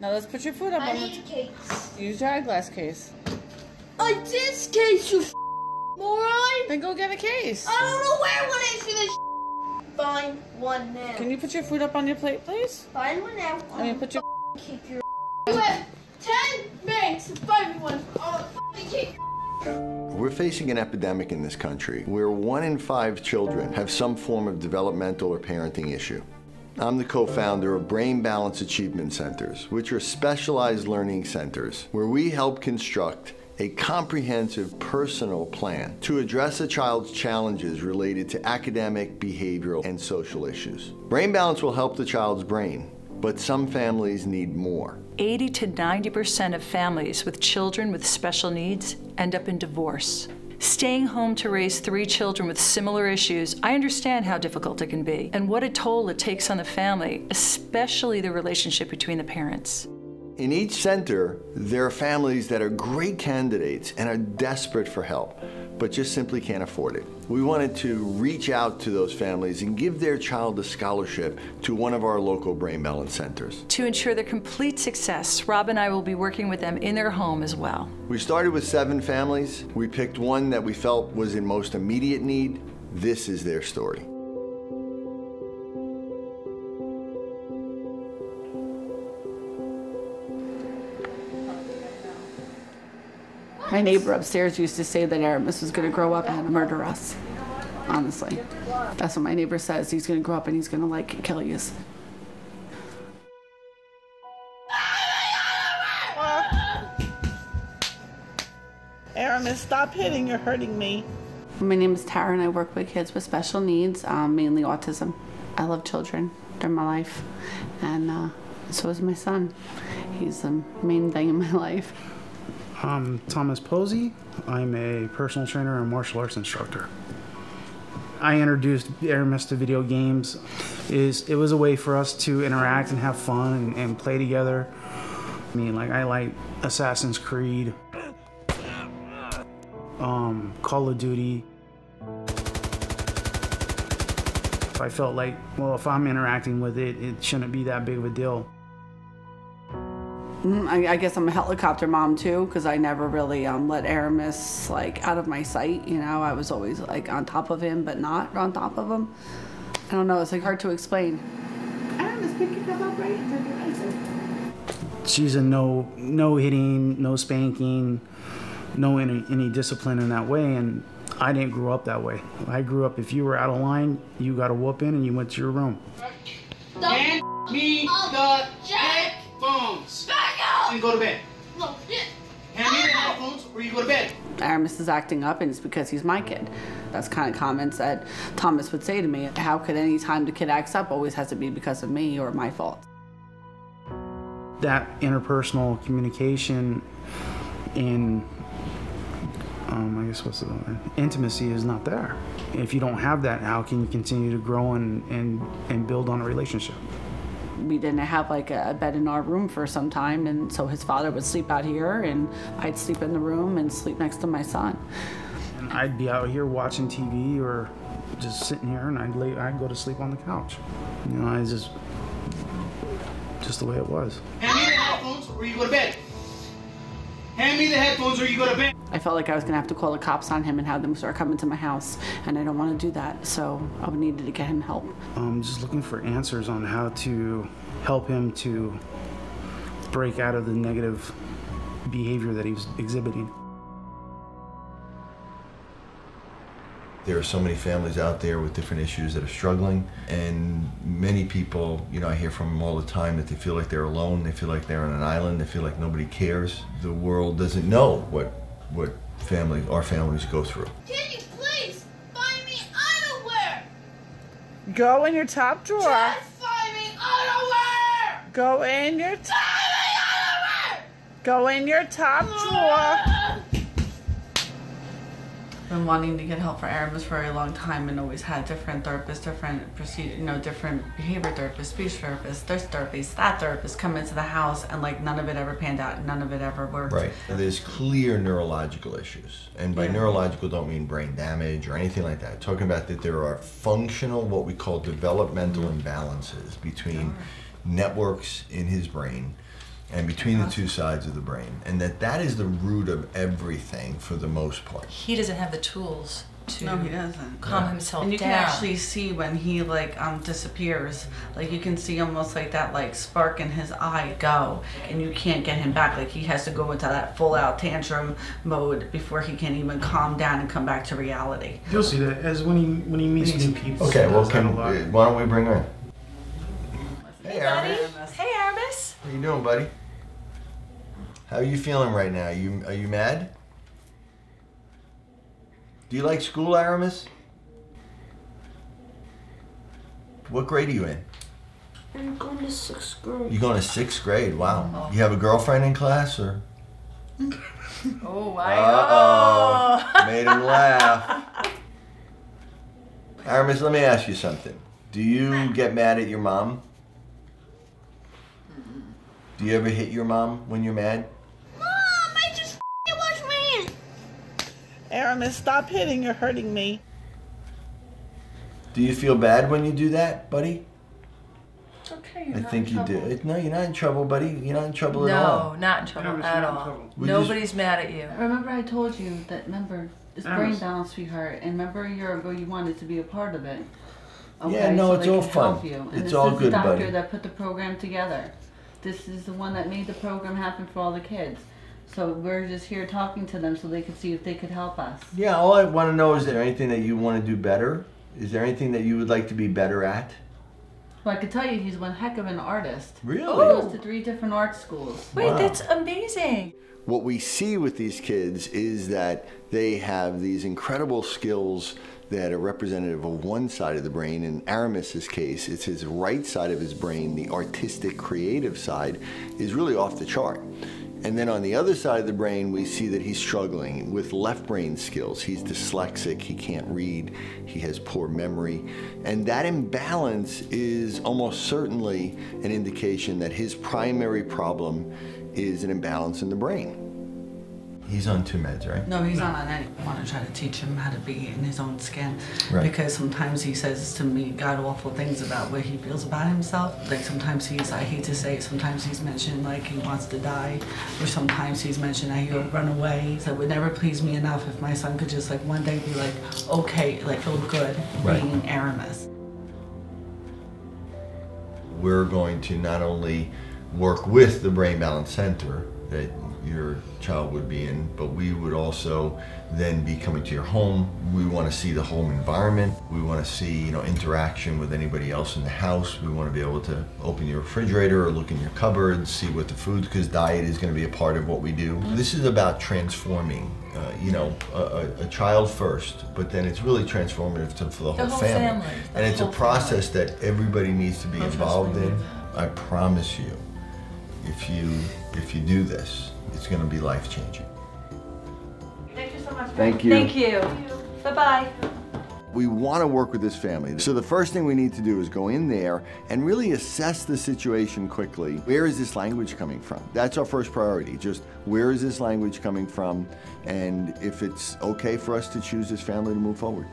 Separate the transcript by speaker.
Speaker 1: Now let's put your foot up
Speaker 2: I
Speaker 1: on
Speaker 2: need a case.
Speaker 1: Use your eyeglass case.
Speaker 2: This case, you moron!
Speaker 1: Then go get a case.
Speaker 2: I don't know where one is for this. Find one now.
Speaker 1: Can you put your food up on your plate, please?
Speaker 2: Find one now.
Speaker 1: I mean, put your...
Speaker 2: Kick your. You have 10 minutes to find one. I'll kick.
Speaker 3: We're facing an epidemic in this country where 1 in 5 children have some form of developmental or parenting issue. I'm the co-founder of Brain Balance Achievement Centers, which are specialized learning centers where we help construct a comprehensive personal plan to address a child's challenges related to academic, behavioral, and social issues. Brain Balance will help the child's brain, but some families need more.
Speaker 4: 80 to 90% of families with children with special needs end up in divorce. Staying home to raise 3 children with similar issues, I understand how difficult it can be and what a toll it takes on the family, especially the relationship between the parents.
Speaker 3: In each center, there are families that are great candidates and are desperate for help, but just simply can't afford it. We wanted to reach out to those families and give their child a scholarship to one of our local Brain Balance centers.
Speaker 4: To ensure their complete success, Rob and I will be working with them in their home as well.
Speaker 3: We started with 7 families. We picked one that we felt was in most immediate need. This is their story.
Speaker 5: My neighbor upstairs used to say that Aramis was going to grow up and murder us. Honestly. That's what my neighbor says. He's going to grow up and he's going to, like, kill you.
Speaker 1: Aramis, stop hitting. You're hurting me.
Speaker 5: My name is Tara and I work with kids with special needs, mainly autism. I love children. They're my life. And so is my son. He's the main thing in my life.
Speaker 6: I'm Thomas Posey. I'm a personal trainer and martial arts instructor. I introduced Aramis to video games. It was a way for us to interact and have fun and play together. I mean, like, I like Assassin's Creed, Call of Duty. I felt like, well, if I'm interacting with it, it shouldn't be that big of a deal.
Speaker 5: I guess I'm a helicopter mom too, because I never really let Aramis like out of my sight. You know, I was always like on top of him, but not on top of him. I don't know. It's like hard to explain. Aramis, pick your cup up right.
Speaker 6: She's a no hitting, no spanking, no any discipline in that way, and I didn't grow up that way. I grew up, if you were out of line, you got a whooping and you went to your room.
Speaker 7: Hand me the headphones. And go to bed. Hand me the headphones or you go to bed.
Speaker 5: Aramis is acting up and it's because he's my kid. That's kind of comments that Thomas would say to me. How could any time the kid acts up always has to be because of me or my fault?
Speaker 6: That interpersonal communication and I guess what's the word? Intimacy is not there. If you don't have that, how can you continue to grow and build on a relationship?
Speaker 5: We didn't have like a bed in our room for some time, and so his father would sleep out here and I'd sleep in the room and sleep next to my son.
Speaker 6: And I'd be out here watching TV or just sitting here and I'd go to sleep on the couch. You know, I just the way it was.
Speaker 7: Hand me the headphones or you go to bed. Hand me the headphones or you go to bed.
Speaker 5: I felt like I was gonna have to call the cops on him and have them start coming to my house, and I don't want to do that, so I needed to get him help.
Speaker 6: I'm just looking for answers on how to help him to break out of the negative behavior that he was exhibiting.
Speaker 3: There are so many families out there with different issues that are struggling, and many people, you know, I hear from them all the time that they feel like they're alone, they feel like they're on an island, they feel like nobody cares. The world doesn't know what our families go through.
Speaker 2: Can you please find me underwear?
Speaker 1: Go in your top drawer.
Speaker 2: Just find me underwear!
Speaker 1: Go in your
Speaker 2: Find me underwear!
Speaker 1: Go in your top drawer.
Speaker 5: Been wanting to get help for Aramis for a long time and always had different therapists, different procedure, you know, different behavior therapists, speech therapists, this therapist, that therapist come into the house, and like none of it ever panned out, none of it ever worked.
Speaker 3: Right. There's clear neurological issues. And by neurological don't mean brain damage or anything like that. Talking about that there are functional, what we call developmental imbalances between networks in his brain and between the two sides of the brain, and that is the root of everything for the most part.
Speaker 4: He doesn't have the tools to
Speaker 5: No, he doesn't.
Speaker 4: calm himself
Speaker 5: And you
Speaker 4: down.
Speaker 5: can actually see when he like disappears, like you can see almost like that like spark in his eye go, and you can't get him back. Like he has to go into that full out tantrum mode before he can even calm down and come back to reality.
Speaker 6: You'll see that as when he meets new people.
Speaker 3: Okay, well,
Speaker 6: He does that a lot.
Speaker 3: why don't we bring her in? Hey,
Speaker 4: Buddy.
Speaker 3: Aramis.
Speaker 4: Hey, Aramis.
Speaker 3: How you doing, buddy? How are you feeling right now? Are you mad? Do you like school, Aramis? What grade are you in?
Speaker 2: I'm going to 6th grade.
Speaker 3: You're going to 6th grade. Wow. You have a girlfriend in class, or?
Speaker 4: Oh, my
Speaker 3: Uh-oh. Made him laugh. Aramis, let me ask you something. Do you get mad at your mom? Do you ever hit your mom when you're mad?
Speaker 2: Mom, I just washed my hands.
Speaker 1: Aramis, stop hitting. You're hurting me.
Speaker 3: Do you feel bad when you do that, buddy?
Speaker 4: It's okay. You're
Speaker 3: I
Speaker 4: not
Speaker 3: think
Speaker 4: in
Speaker 3: you
Speaker 4: trouble.
Speaker 3: do. No, you're not in trouble, buddy. You're not in trouble at all.
Speaker 4: No, not in trouble
Speaker 6: Aramis,
Speaker 4: at
Speaker 6: you're not in
Speaker 4: all.
Speaker 6: trouble.
Speaker 3: We
Speaker 4: Nobody's mad at you.
Speaker 5: Remember I told you that, remember, it's brain
Speaker 6: Aramis.
Speaker 5: balance, sweetheart, and remember a year ago you wanted to be a part of it.
Speaker 3: Yeah, no,
Speaker 5: so
Speaker 3: it's
Speaker 5: they
Speaker 3: all
Speaker 5: can
Speaker 3: fun.
Speaker 5: help you. And
Speaker 3: It's
Speaker 5: this
Speaker 3: all
Speaker 5: is
Speaker 3: good,
Speaker 5: the doctor
Speaker 3: buddy.
Speaker 5: that put the program together. This is the one that made the program happen for all the kids. So we're just here talking to them so they could see if they could help us.
Speaker 3: Yeah, all I want to know is there anything that you want to do better? Is there anything that you would like to be better at?
Speaker 5: Well, I could tell you he's one heck of an artist.
Speaker 3: Really?
Speaker 5: He goes to 3 different art schools.
Speaker 4: Wait,
Speaker 3: Wow.
Speaker 4: that's amazing.
Speaker 3: What we see with these kids is that they have these incredible skills that are representative of one side of the brain. In Aramis's case, it's his right side of his brain, the artistic, creative side, is really off the chart. And then on the other side of the brain, we see that he's struggling with left brain skills. He's dyslexic, he can't read, he has poor memory. And that imbalance is almost certainly an indication that his primary problem is an imbalance in the brain. He's on 2 meds, right?
Speaker 5: No, he's not on any. I want to try to teach him how to be in his own skin.
Speaker 3: Right.
Speaker 5: Because sometimes he says to me god-awful things about what he feels about himself. Like sometimes I hate to say it, sometimes he's mentioned like he wants to die. Or sometimes he's mentioned that he'll run away. So it would never please me enough if my son could just like one day be like, okay, like feel good
Speaker 3: Right.
Speaker 5: being Aramis.
Speaker 3: We're going to not only work with the Brain Balance Center that your child would be in, but we would also then be coming to your home. We want to see the home environment. We want to see, interaction with anybody else in the house. We want to be able to open your refrigerator or look in your cupboards, see what the food, because diet is going to be a part of what we do. This is about transforming, a child first, but then it's really transformative for the whole
Speaker 4: whole
Speaker 3: family.
Speaker 4: family.
Speaker 3: And it's a
Speaker 4: whole
Speaker 3: process that everybody needs to be involved in. I promise you, if you do this, it's going to be life-changing.
Speaker 5: Thank you so much.
Speaker 3: Thank you.
Speaker 4: Thank you. Bye-bye.
Speaker 3: We want to work with this family. So the first thing we need to do is go in there and really assess the situation quickly. Where is this language coming from? That's our first priority. Just where is this language coming from? And if it's okay for us to choose this family to move forward.